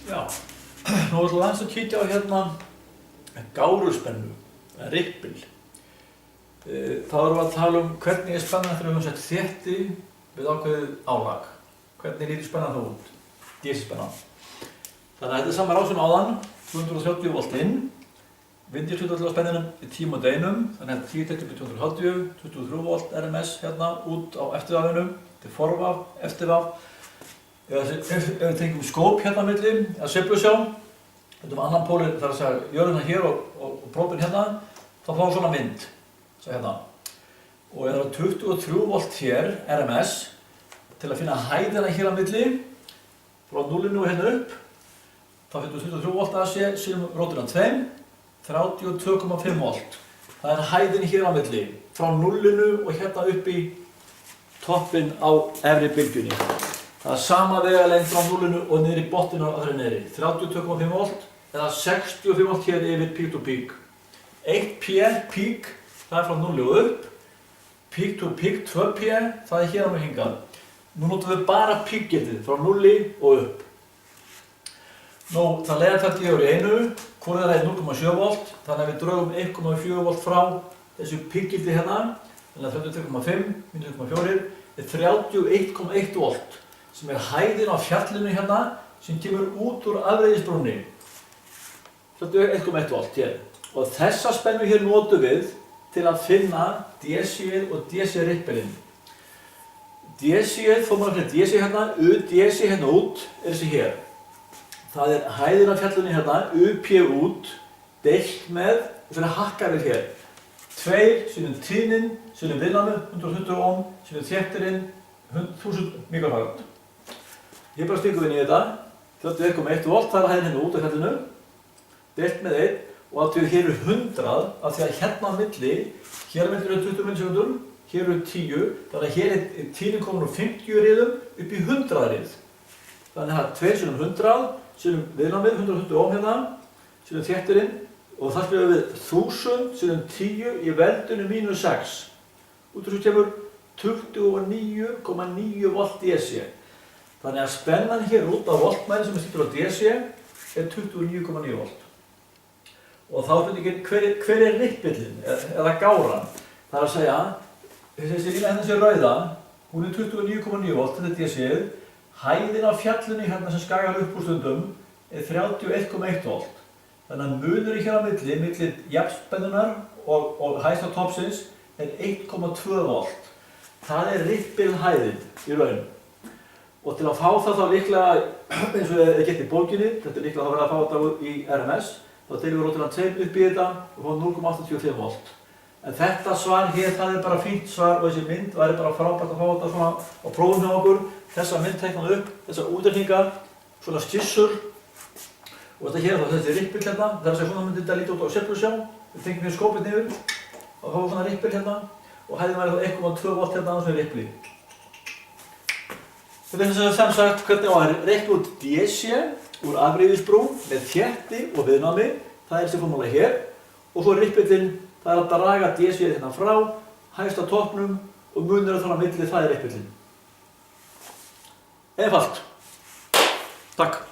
Já, nú ætlum við aðeins að kíkja á hérna gáruspennu, rippil. Þá erum við að tala um hvernig spennan þegar við höfum sett þétti við ákveðið álag. Hvernig lítur spennan þá út? DC-spennan. Þannig að þetta er sama rásum áðan, 230 volt inn, vindjörshlutfall á spenninum í 10 og einum, þannig að 10 upp í 280, 23 volt RMS hérna út á eftirvafinu, til forvaf, eftirvaf. Ef við tengjum skóp hérna á milli, eða sveiflusjá, þetta annan pólinn, það er að segja jörðina hér og prófinn hérna, þá fáum við svona vind, hérna. Og ef það er 23 volt hér, RMS, til að finna hæðina hér á milli, frá 0 og hérna upp, þá finnum við 23 volt AC, síðan rótina 2, 32,5 volt. Það er hæðin hér á milli, frá 0 og hérna upp í toppinn á efri bylgjunni. Það er sama vegalengd frá 0 og niður í botninn á öðru niðri, 32,5 volt eða 65 volt hér yfir peak to peak. 1 P, peak, það er frá 0 og upp, peak to peak, 2 P, það er hér á mig hingað. Nú notum við bara peak-getið, frá 0 og upp. Nú, það leiðartælt ég í einu, hvor er 0,7 volt, þannig að við draugum 1,4 volt frá þessu peak-geti hérna, þannig að 32,5 minus 1,4 er 31,1 volt, sem er hæðin á fjallinu hérna, sem kemur út úr afreiðisbrúnni. 31,1 volt hér. Og þessa spennu hér notum við til að finna DC-ið og DC-rippilinn. DC-ið, fórum við að finna DC hérna, U-DC hérna út, er þessi hér. Það er hæðin á fjallinu hérna, UP út, deilt með, og fyrir hakkarið hér. 2, sinnum tíðnin, sinnum viðnámið, 120 ohm, sinnum þéttirinn, 1000 mikrofarad. Ég bara stingur inn í þetta, 31,1 volt, það er hæðin hérna út á fjallinu, deilt með 1, og að því að hér eru 100, af því að hérna á milli, hér á milli eru 20 millisekúndur, hér eru 10, þannig að hér er tíðnin komin úr 50 riðum upp í 100 rið. Þannig að það er 2 sinnum 100, sinnum viðnámið, 120 ohm hérna, sinnum þéttirinn, og það skrifum við 1000 sinnum 10 í veldunum mínus 6. Út úr þessu kemur 29,9 volt DC. Þannig að spennan hér út á voltmæli sem er stýttur á DC er 29,9 volt. Og þá er spurningin, hver er rippillinn, eða gáran? Það er að segja, þessi lína hérna sé rauða, hún er 29,9 volt, þetta er DC-ið. Hæðin á fjallinu hérna sem skagar upp úr stundum er 31,1 volt. Þannig að munurinn hér á milli jafnspennunar og hæsta toppsins er 1,2 volt. Það er rippilhæðin í raun. Og til að fá það þá líklega, eins og þið getið í bókinni, þetta er líklega að vera að fá þetta í RMS, þá deilum við rótina 2 upp í þetta og fáum 0,85 volt. En þetta svar hér, það er bara fínt svar og þessi mynd væri bara frábært að fá þetta svona á prófum hjá okkur. Þessa mynd teiknað upp, þessa útreikningar, svona skissur. Og þetta hér, þessi rippill hérna, það er að segja svona myndi þetta lítið út á sveiflusjá. Við tengjum hér skópið niður og fáum svona rippill hérna og hæðin væri þá 1,2 volt hérna annars með rippli. Þetta er sem sagt hvernig á að reikna út DC úr afreiðisbrú með þétti og viðnámi, það er þessi formúla hér. Og svo rippillinn, það er að draga DC-ið hérna frá, hægst á toppnum og munurinn þarna á milli, það er rippillinn. Einfalt. Takk.